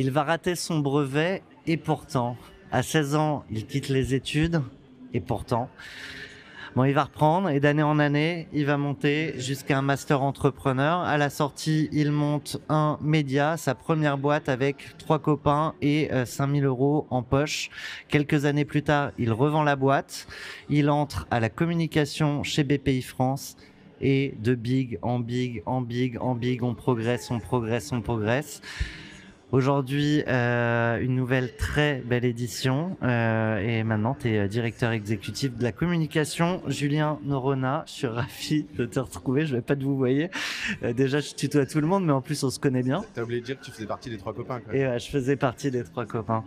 Il va rater son brevet et pourtant, à 16 ans, il quitte les études et pourtant, bon, il va reprendre et d'année en année, il va monter jusqu'à un master entrepreneur. À la sortie, il monte un média, sa première boîte avec 3 copains et 5 000 € en poche. Quelques années plus tard, il revend la boîte. Il entre à la communication chez BPI France et de big en big, en big, en big, on progresse, on progresse, on progresse. Aujourd'hui, une nouvelle très belle édition et maintenant tu es directeur exécutif de la communication. Julien Noronha, je suis ravi de te retrouver, je vais pas te vous voyez. Déjà je tutoie tout le monde mais en plus on se connaît bien. T'as oublié de dire que tu faisais partie des 3 copains quand Et même. je faisais partie des 3 copains.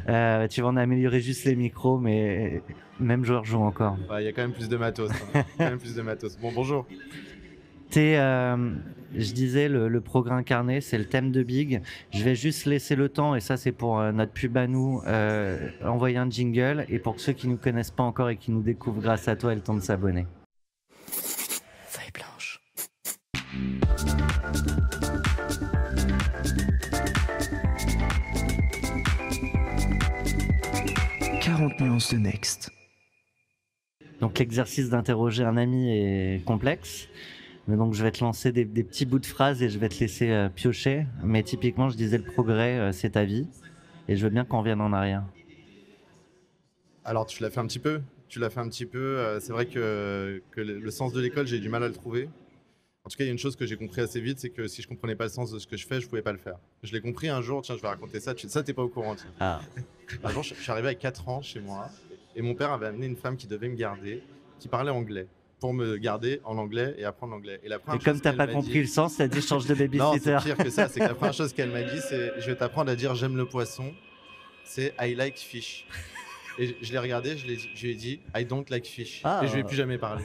Tu vas en améliorer juste les micros mais même joueur joue encore. Il y a quand même plus de matos. Hein. Quand même plus de matos. Bon, bonjour. Je disais, le progrès incarné, c'est le thème de Big. Je vais juste laisser le temps, et ça c'est pour notre pub à nous, envoyer un jingle. Et pour ceux qui ne nous connaissent pas encore et qui nous découvrent grâce à toi, le temps de s'abonner. Feuille blanche. « 40 nuances de Next ». Donc l'exercice d'interroger un ami est complexe. Mais donc je vais te lancer des petits bouts de phrases et je vais te laisser piocher. Mais typiquement, je disais le progrès, c'est ta vie. Et je veux bien qu'on revienne en arrière. Alors, tu l'as fait un petit peu. C'est vrai que le sens de l'école, j'ai du mal à le trouver. En tout cas, il y a une chose que j'ai compris assez vite, c'est que si je comprenais pas le sens de ce que je fais, je pouvais pas le faire. Je l'ai compris un jour, tiens, je vais raconter ça. Ça, t'es pas au courant. Tiens. Ah. Un jour, je suis arrivé à 4 ans chez moi et mon père avait amené une femme qui devait me garder, qui parlait anglais, pour me garder en anglais et apprendre l'anglais. Et comme t'as pas compris le sens, t'as dit change de babysitter. Non, c'est pire que ça. C'est que la première chose qu'elle m'a dit, c'est je vais t'apprendre à dire j'aime le poisson. C'est I like fish. Et je l'ai regardé, je lui ai dit I don't like fish. Ah. Et je lui ai plus jamais parlé.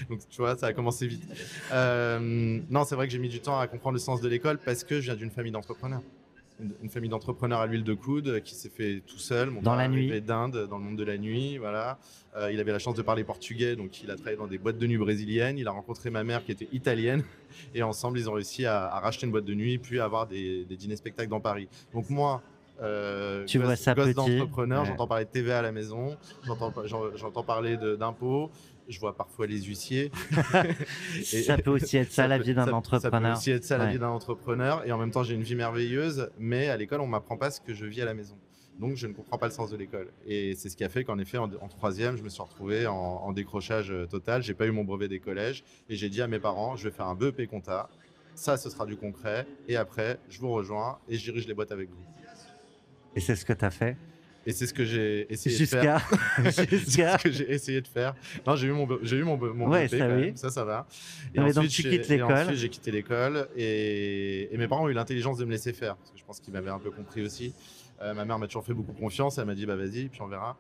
Donc tu vois, ça a commencé vite. Non, c'est vrai que j'ai mis du temps à comprendre le sens de l'école parce que je viens d'une famille d'entrepreneurs. Une famille d'entrepreneurs à l'huile de coude qui s'est fait tout seul. Mon dans père la nuit. arrivé d'Inde, dans le monde de la nuit, voilà. Il avait la chance de parler portugais, donc il a travaillé dans des boîtes de nuit brésiliennes. Il a rencontré ma mère qui était italienne et ensemble ils ont réussi à racheter une boîte de nuit puis à avoir des dîners spectacles dans Paris. Donc moi, tu vois ça gosse petit. d'entrepreneur, Ouais. j'entends parler de TVA à la maison, j'entends parler d'impôts. Je vois parfois les huissiers. Ça peut aussi être ça, la vie d'un entrepreneur. Ça peut aussi être ça, la Ouais. vie d'un entrepreneur. Et en même temps, j'ai une vie merveilleuse, mais à l'école, on ne m'apprend pas ce que je vis à la maison. Donc, je ne comprends pas le sens de l'école. Et c'est ce qui a fait qu'en effet, en troisième, je me suis retrouvé en décrochage total. Je n'ai pas eu mon brevet des collèges. Et j'ai dit à mes parents, je vais faire un BEP compta. Ça, ce sera du concret. Et après, je vous rejoins et je dirige les boîtes avec vous. Et c'est ce que tu as fait. Et c'est ce que j'ai essayé de faire. C'est ce que j'ai essayé de faire. Non, j'ai eu mon ouais, BP, ça, quand oui. même. Ça va. Et ensuite, donc, tu quittes l'école. Ensuite, j'ai quitté l'école et mes parents ont eu l'intelligence de me laisser faire. Parce que je pense qu'ils m'avaient un peu compris aussi. Ma mère m'a toujours fait beaucoup confiance. Elle m'a dit, bah vas-y, puis on verra.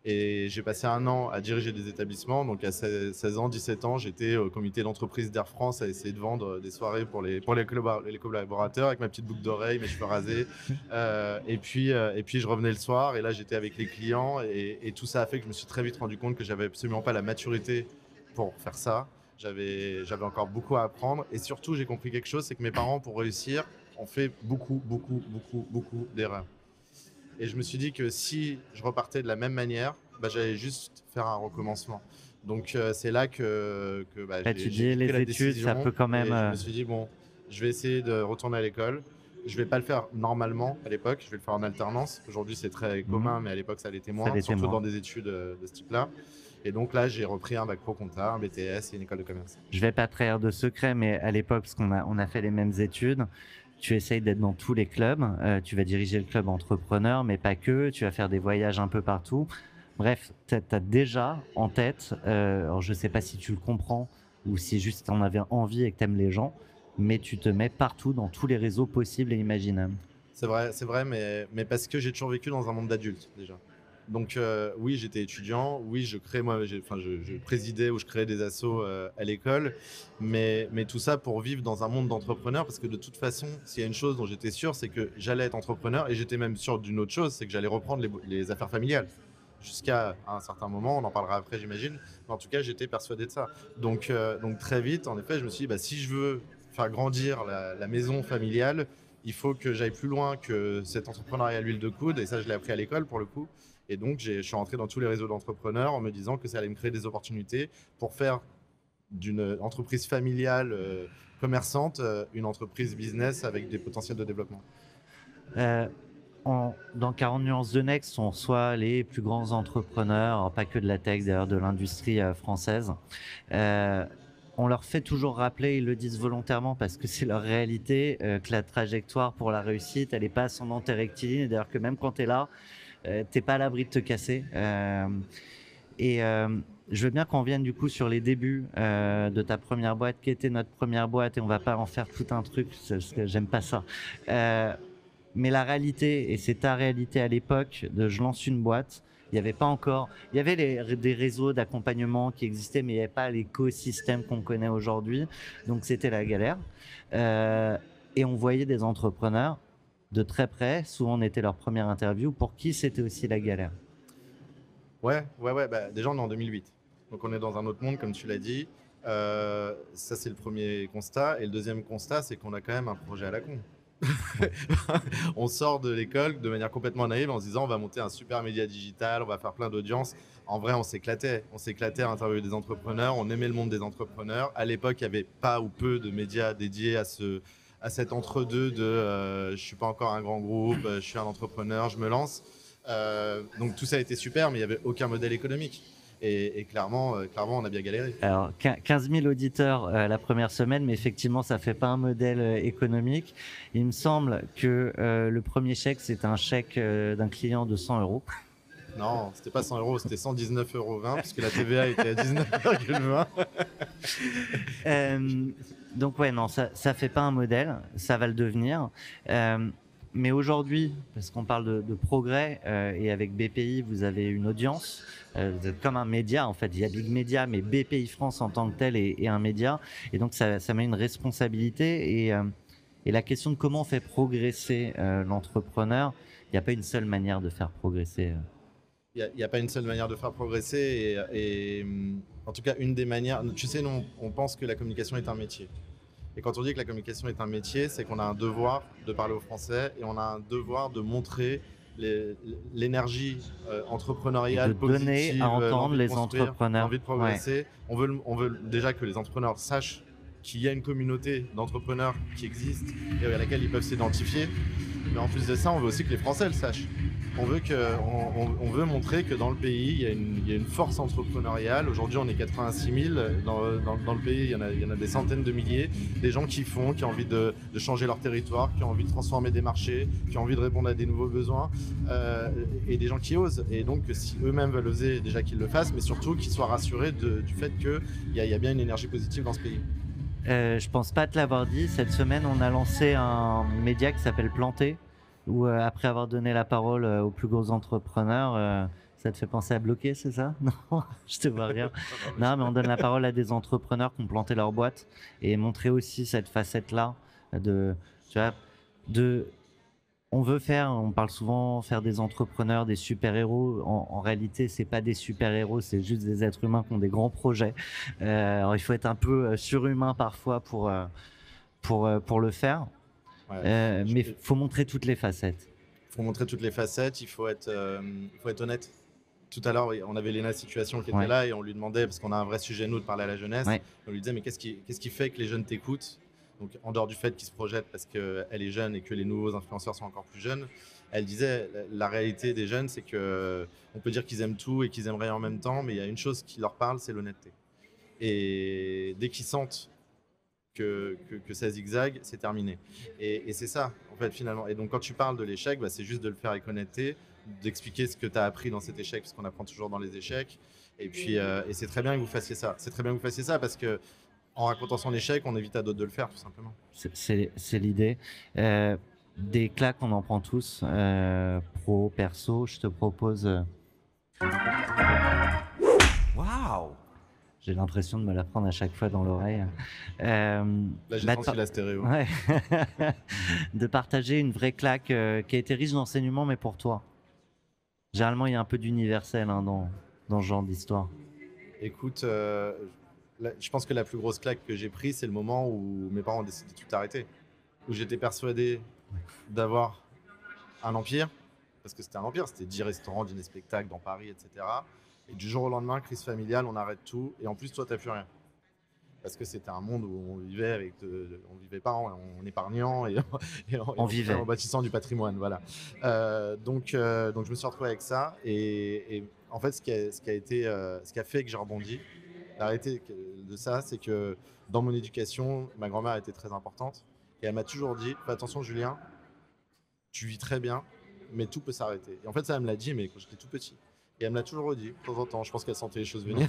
Et j'ai passé 1 an à diriger des établissements. Donc à 16 ans, 17 ans, j'étais au comité d'entreprise d'Air France à essayer de vendre des soirées pour les collaborateurs avec ma petite boucle d'oreille, mes cheveux rasés. Et puis je revenais le soir et là j'étais avec les clients et tout ça a fait que je me suis très vite rendu compte que j'avais absolument pas la maturité pour faire ça. J'avais encore beaucoup à apprendre et surtout j'ai compris quelque chose, c'est que mes parents pour réussir ont fait beaucoup d'erreurs. Et je me suis dit que si je repartais de la même manière, bah, j'allais juste faire un recommencement. Donc c'est là que tu dis j'ai pris les la études, décision. ça peut quand même. Je me suis dit bon, je vais essayer de retourner à l'école. Je vais pas le faire normalement à l'époque, je vais le faire en alternance. Aujourd'hui c'est très commun, mais à l'époque ça l'était moins, surtout dans des études de ce type-là. Et donc là j'ai repris un bac pro compta, un BTS et une école de commerce. Je vais pas trahir de secret, mais à l'époque, parce qu'on a fait les mêmes études. Tu essayes d'être dans tous les clubs, tu vas diriger le club entrepreneur, mais pas que, tu vas faire des voyages un peu partout. Bref, tu as déjà en tête, alors je ne sais pas si tu le comprends ou si juste tu en avais envie et que tu aimes les gens, mais tu te mets partout dans tous les réseaux possibles et imaginables. C'est vrai, mais parce que j'ai toujours vécu dans un monde d'adultes déjà. Donc oui, j'étais étudiant, oui, je présidais ou je créais des assos à l'école, mais tout ça pour vivre dans un monde d'entrepreneurs, parce que de toute façon, s'il y a une chose dont j'étais sûr, c'est que j'allais être entrepreneur, et j'étais même sûr d'une autre chose, c'est que j'allais reprendre les affaires familiales. Jusqu'à un certain moment, on en parlera après j'imagine, mais en tout cas j'étais persuadé de ça. Donc très vite, en effet, je me suis dit, bah, si je veux faire grandir la maison familiale, il faut que j'aille plus loin que cet entrepreneuriat à l'huile de coude, et ça je l'ai appris à l'école pour le coup. Et donc je suis rentré dans tous les réseaux d'entrepreneurs en me disant que ça allait me créer des opportunités pour faire d'une entreprise familiale commerçante une entreprise business avec des potentiels de développement. Euh, dans 40 nuances de Next, on reçoit les plus grands entrepreneurs, alors pas que de la tech, d'ailleurs de l'industrie française. On leur fait toujours rappeler, ils le disent volontairement parce que c'est leur réalité, que la trajectoire pour la réussite, elle n'est pas ascendante et rectiligne. D'ailleurs que même quand tu es là, t'es pas à l'abri de te casser. Je veux bien qu'on vienne du coup sur les débuts de ta première boîte, qui était notre première boîte, et on va pas en faire tout un truc parce que j'aime pas ça. Mais la réalité, et c'est ta réalité à l'époque, de je lance une boîte, il n'y avait pas encore, il y avait des réseaux d'accompagnement qui existaient, mais il n'y avait pas l'écosystème qu'on connaît aujourd'hui. Donc c'était la galère. Et on voyait des entrepreneurs de très près, souvent on était leur première interview, pour qui c'était aussi la galère. Ouais. Bah, déjà, on est en 2008. Donc, on est dans un autre monde, comme tu l'as dit. Ça, c'est le premier constat. Et le deuxième constat, c'est qu'on a quand même un projet à la con. On sort de l'école de manière complètement naïve en se disant on va monter un super média digital, on va faire plein d'audience. En vrai, on s'éclatait à interviewer des entrepreneurs, on aimait le monde des entrepreneurs. À l'époque, il n'y avait pas ou peu de médias dédiés à cet entre-deux de je suis pas encore un grand groupe, je suis un entrepreneur, je me lance. Donc tout ça a été super, mais il n'y avait aucun modèle économique. Et clairement, on a bien galéré. Alors, 15 000 auditeurs la première semaine, mais effectivement, ça fait pas un modèle économique. Il me semble que le premier chèque, c'est un chèque d'un client de 100 euros. Non, c'était pas 100 euros, c'était 119,20 euros, puisque la TVA était à 19,20. Donc ouais, non, ça fait pas un modèle, ça va le devenir. Mais aujourd'hui, parce qu'on parle de progrès, et avec BPI, vous avez une audience, vous êtes comme un média, en fait, il y a Big Media, mais BPI France en tant que tel est un média, et donc ça met une responsabilité, et la question de comment on fait progresser l'entrepreneur, il n'y a pas une seule manière de faire progresser. Il n'y a pas une seule manière de faire progresser, et en tout cas, une des manières, tu sais, nous, on pense que la communication est un métier. Et quand on dit que la communication est un métier, c'est qu'on a un devoir de parler aux Français et on a un devoir de montrer l'énergie entrepreneuriale positive, de donner à entendre les entrepreneurs, l'envie de progresser. Ouais. On veut déjà que les entrepreneurs sachent qu'il y a une communauté d'entrepreneurs qui existe et à laquelle ils peuvent s'identifier. Mais en plus de ça, on veut aussi que les Français le sachent. On veut montrer que dans le pays, il y a une force entrepreneuriale. Aujourd'hui, on est 86 000. Dans le pays, il y en a des centaines de milliers. Des gens qui ont envie de changer leur territoire, qui ont envie de transformer des marchés, qui ont envie de répondre à des nouveaux besoins, et des gens qui osent. Et donc, si eux-mêmes veulent oser, déjà qu'ils le fassent, mais surtout qu'ils soient rassurés du fait qu'il y a bien une énergie positive dans ce pays. Je pense pas te l'avoir dit. Cette semaine, on a lancé un média qui s'appelle Planté, où après avoir donné la parole aux plus gros entrepreneurs, ça te fait penser à bloquer, c'est ça? Non, je te vois rien. Non, mais on donne la parole à des entrepreneurs qui ont planté leur boîte et montrer aussi cette facette-là on parle souvent faire des entrepreneurs, des super-héros. En réalité, c'est pas des super-héros, c'est juste des êtres humains qui ont des grands projets. Alors il faut être un peu surhumain parfois pour le faire. Ouais, mais il faut montrer toutes les facettes. Il faut montrer toutes les facettes, il faut être honnête. Tout à l'heure, on avait Léna Situation qui était là et on lui demandait, parce qu'on a un vrai sujet, nous, de parler à la jeunesse, on lui disait, mais qu'est-ce qui fait que les jeunes t'écoutent? Donc, en dehors du fait qu'ils se projettent parce qu'elle est jeune et que les nouveaux influenceurs sont encore plus jeunes, elle disait, la réalité des jeunes, c'est qu'on peut dire qu'ils aiment tout et qu'ils aiment rien en même temps, mais il y a une chose qui leur parle, c'est l'honnêteté. Et dès qu'ils sentent que ça zigzague, c'est terminé. Et c'est ça, en fait, finalement. Et donc, quand tu parles de l'échec, c'est juste de le faire avec honnêteté, d'expliquer ce que tu as appris dans cet échec, parce qu'on apprend toujours dans les échecs. Et puis, et c'est très bien que vous fassiez ça. C'est très bien que vous fassiez ça parce que en racontant son échec, on évite à d'autres de le faire, tout simplement. C'est l'idée. Des claques, on en prend tous. Pro, perso, je te propose... Waouh! J'ai l'impression de me la prendre à chaque fois dans l'oreille. Là, j'ai senti la stéréo. Ouais. De partager une vraie claque qui a été riche d'enseignements, mais pour toi. Généralement, il y a un peu d'universel dans ce genre d'histoire. Écoute, je pense que la plus grosse claque que j'ai prise, c'est le moment où mes parents ont décidé de tout arrêter. Où j'étais persuadé d'avoir un empire, parce que c'était un empire, c'était 10 restaurants, dîner spectacles dans Paris, etc. Et du jour au lendemain, crise familiale, on arrête tout, et en plus, toi, t'as plus rien. Parce que c'était un monde où on vivait on vivait pas en épargnant en bâtissant du patrimoine, voilà. Donc je me suis retrouvé avec ça, et en fait, ce qui a fait que j'ai rebondi, la réalité de ça, c'est que dans mon éducation, ma grand-mère était très importante, et elle m'a toujours dit, fais attention Julien, tu vis très bien, mais tout peut s'arrêter. Et en fait, ça, elle me l'a dit, mais quand j'étais tout petit. Et elle me l'a toujours redit, de temps en temps. Je pense qu'elle sentait les choses venir.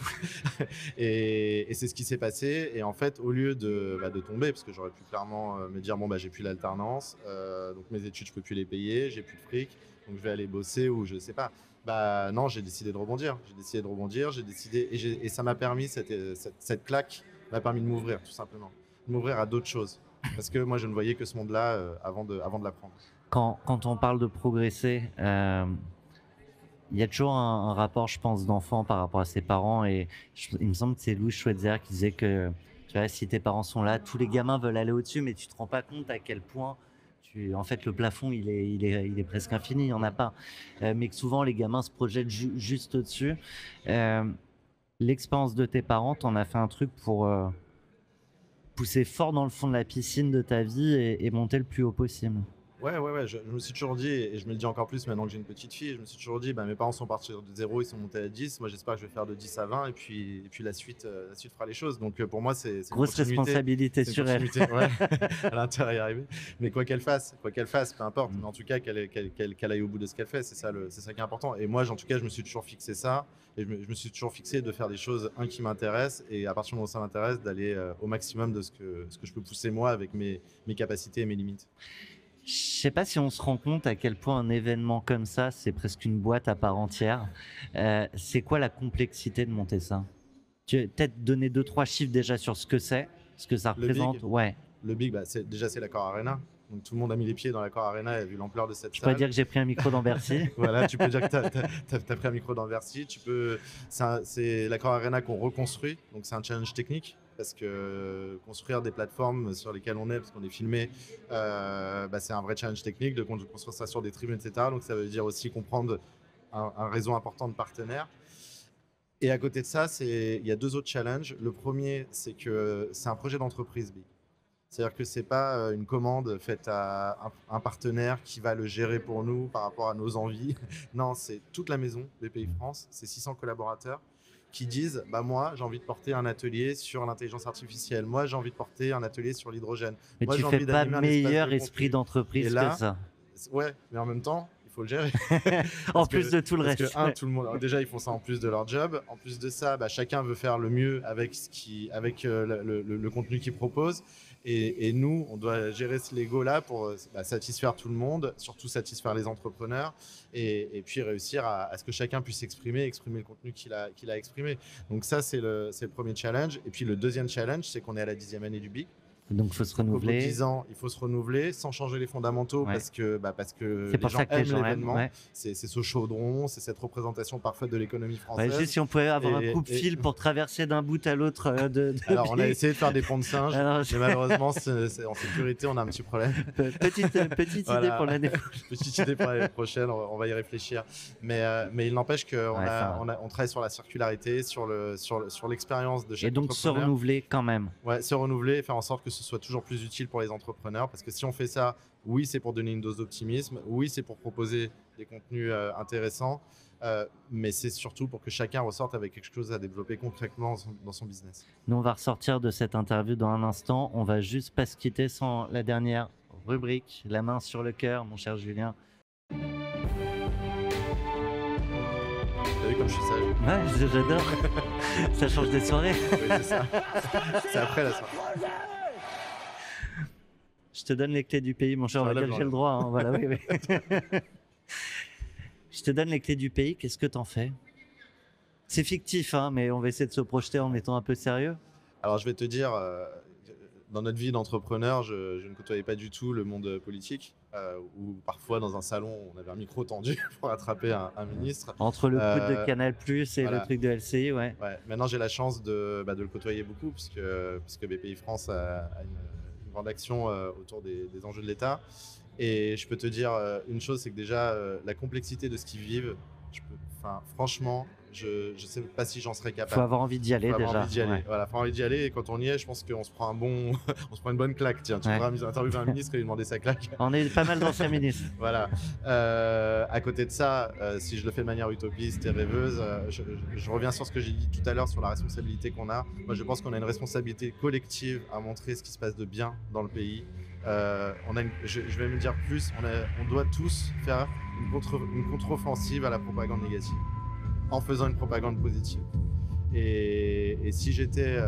Et c'est ce qui s'est passé. Et en fait, au lieu de tomber, parce que j'aurais pu clairement me dire, bon, bah, j'ai plus l'alternance, donc mes études, je peux plus les payer, j'ai plus de fric, donc je vais aller bosser ou je sais pas. Bah non, j'ai décidé de rebondir. Et ça m'a permis, cette claque m'a permis de m'ouvrir, tout simplement. De m'ouvrir à d'autres choses. Parce que moi, je ne voyais que ce monde-là avant de l'apprendre. Quand on parle de progresser, il y a toujours un rapport, je pense, d'enfant par rapport à ses parents. Et il me semble que c'est Louis Schweitzer qui disait que tu vois, si tes parents sont là, tous les gamins veulent aller au-dessus, mais tu te rends pas compte à quel point en fait, le plafond, il est presque infini, il n'y en a pas. Mais que souvent, les gamins se projettent juste au-dessus. L'expérience de tes parents, t'en as fait un truc pour pousser fort dans le fond de la piscine de ta vie et monter le plus haut possible. Ouais. Je me suis toujours dit, et je me le dis encore plus maintenant que j'ai une petite fille, je me suis toujours dit, bah, mes parents sont partis de 0, ils sont montés à 10. Moi, j'espère que je vais faire de 10 à 20, et puis la suite fera les choses. Donc, pour moi, c'est une grosse responsabilité sur elle. Ouais, à l'intérieur y arriver. Mais quoi qu'elle fasse, peu importe. Mais en tout cas, qu'elle aille au bout de ce qu'elle fait, c'est ça qui est important. Et moi, en tout cas, je me suis toujours fixé ça. Et je me suis toujours fixé de faire des choses, qui m'intéressent. Et à partir du moment où ça m'intéresse, d'aller au maximum de ce que je peux pousser moi avec mes capacités et mes limites. Je sais pas si on se rend compte à quel point un événement comme ça, c'est presque une boîte à part entière. C'est quoi la complexité de monter ça? Tu veux peut-être donner 2-3 chiffres déjà sur ce que c'est, ce que ça représente. Ouais. Le Big, bah, c'est l'Accor Arena. Donc tout le monde a mis les pieds dans l'Accor Arena et a vu l'ampleur de cette salle. Je peux dire que j'ai pris un micro dans Bercy. Voilà, tu peux dire que tu as pris un micro dans Bercy. C'est l'Accor Arena qu'on reconstruit, donc c'est un challenge technique. Parce que construire des plateformes sur lesquelles on est, parce qu'on est filmé, c'est un vrai challenge technique de construire ça sur des tribunes, etc. Donc ça veut dire aussi comprendre un réseau important de partenaires. Et à côté de ça, il y a 2 autres challenges. Le premier, c'est que c'est un projet d'entreprise Big. C'est-à-dire que c'est pas une commande faite à un partenaire qui va le gérer pour nous par rapport à nos envies. Non, c'est toute la maison, BPI France, c'est 600 collaborateurs qui disent bah moi j'ai envie de porter un atelier sur l'intelligence artificielle, moi j'ai envie de porter un atelier sur l'hydrogène. Mais moi, tu fais pas meilleur esprit d'entreprise là, que ça. Ouais, mais en même temps il faut le gérer. En plus de tout le reste. Tout le monde. Alors déjà ils font ça en plus de leur job. En plus de ça, chacun veut faire le mieux avec le contenu qu'ils proposent. Et nous, on doit gérer ce Lego-là pour satisfaire tout le monde, surtout satisfaire les entrepreneurs, et puis réussir à ce que chacun puisse exprimer le contenu qu'il a exprimé. Donc ça, c'est le premier challenge. Et puis le deuxième challenge, c'est qu'on est à la 10e année du Big. Donc il faut se renouveler. Au bout de 10 ans, il faut se renouveler sans changer les fondamentaux, parce que les gens aiment l'événement. Ouais. C'est ce chaudron, c'est cette représentation parfaite de l'économie française. Ouais, juste si on pouvait avoir un coupe-fil pour traverser d'un bout à l'autre Alors on a essayé de faire des ponts de singes, mais malheureusement en sécurité on a un petit problème. Petite idée pour l'année prochaine. Petite idée pour l'année prochaine, on va y réfléchir. Mais il n'empêche qu'on travaille sur la circularité, sur l'expérience de chaque entrepreneur. Et donc se renouveler quand même. Ouais, se renouveler et faire en sorte que ce soit toujours plus utile pour les entrepreneurs, parce que si on fait ça, oui, c'est pour donner une dose d'optimisme, oui, c'est pour proposer des contenus intéressants, mais c'est surtout pour que chacun ressorte avec quelque chose à développer concrètement dans son business. Nous, on va ressortir de cette interview dans un instant. On va juste pas se quitter sans la dernière rubrique, la main sur le cœur, mon cher Julien. T'as vu comme je suis sage? Ouais, j'adore. Ça change des soirées. Oui, c'est ça. C'est après la soirée. Je te donne les clés du pays, mon cher. On va dire que j'ai le droit. Hein. Voilà, oui. Je te donne les clés du pays. Qu'est-ce que t'en fais? C'est fictif, hein, mais on va essayer de se projeter en étant un peu sérieux. Alors, je vais te dire, dans notre vie d'entrepreneur, je ne côtoyais pas du tout le monde politique, où parfois dans un salon, on avait un micro tendu pour attraper un ministre. Entre le coup de Canal+ et le truc de LCI, ouais. Maintenant, j'ai la chance de le côtoyer beaucoup, puisque BPI France a une grande action autour des enjeux de l'État. Et je peux te dire une chose, c'est que déjà, la complexité de ce qu'ils vivent, franchement, je ne sais pas si j'en serais capable. Faut avoir envie d'y aller faut déjà. Avoir envie d'y aller. Ouais. Voilà, faut avoir envie d'y aller. Et quand on y est, je pense qu'on se prend on se prend une bonne claque. Tiens, tu pourras interviewer un ministre et lui demander sa claque. On est pas mal d'anciens ministres. Voilà. À côté de ça, si je le fais de manière utopiste et rêveuse, je reviens sur ce que j'ai dit tout à l'heure sur la responsabilité qu'on a. Moi, je pense qu'on a une responsabilité collective à montrer ce qui se passe de bien dans le pays. Je vais me dire plus, on doit tous faire une contre-offensive à la propagande négative en faisant une propagande positive. Et si j'étais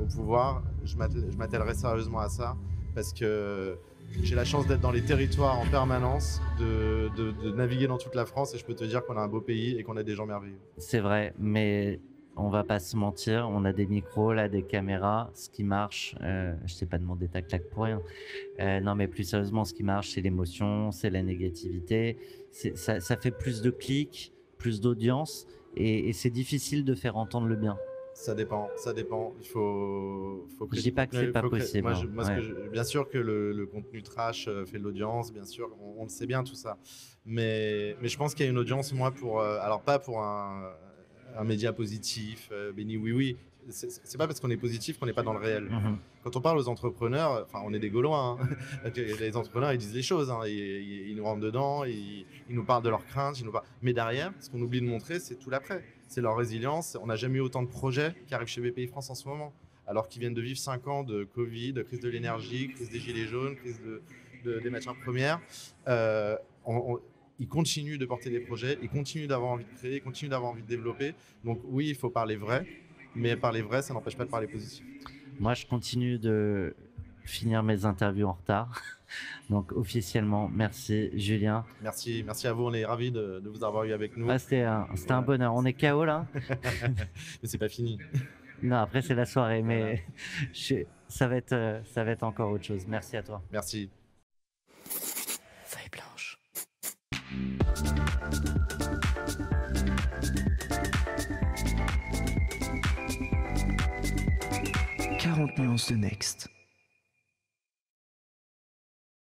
au pouvoir, je m'attellerais sérieusement à ça, parce que j'ai la chance d'être dans les territoires en permanence, de naviguer dans toute la France, et je peux te dire qu'on a un beau pays et qu'on a des gens merveilleux. C'est vrai, mais on va pas se mentir, on a des micros, là, des caméras. Ce qui marche, je t'ai pas demandé ta claque pour rien. Non, mais plus sérieusement, ce qui marche, c'est l'émotion, c'est la négativité. Ça fait plus de clics, plus d'audience, et c'est difficile de faire entendre le bien. Ça dépend. Il faut je dis pas que c'est pas possible. Bien sûr que le contenu trash fait de l'audience, bien sûr, on le sait bien tout ça. Mais je pense qu'il y a une audience, moi, alors pas pour un média positif, béni oui. C'est pas parce qu'on est positif qu'on n'est pas dans le réel. Mm-hmm. Quand on parle aux entrepreneurs, on est des Gaulois. Hein. Les entrepreneurs, ils disent les choses. Hein. Ils nous rentrent dedans, ils nous parlent de leurs craintes. Mais derrière, ce qu'on oublie de montrer, c'est tout l'après. C'est leur résilience. On n'a jamais eu autant de projets qui arrivent chez BPI France en ce moment, alors qu'ils viennent de vivre 5 ans de Covid, de crise de l'énergie, crise des gilets jaunes, crise des matières premières. Ils continuent de porter des projets, ils continuent d'avoir envie de créer, ils continuent d'avoir envie de développer. Donc oui, il faut parler vrai, mais parler vrai, ça n'empêche pas de parler positif. Moi, je continue de finir mes interviews en retard. Donc officiellement, merci Julien. Merci à vous, on est ravis de vous avoir eu avec nous. C'était un bonheur. On est KO là. Mais c'est pas fini. Non, après c'est la soirée, mais ça va être encore autre chose. Merci à toi. Merci. Feuille blanche. 40 nuances de Next.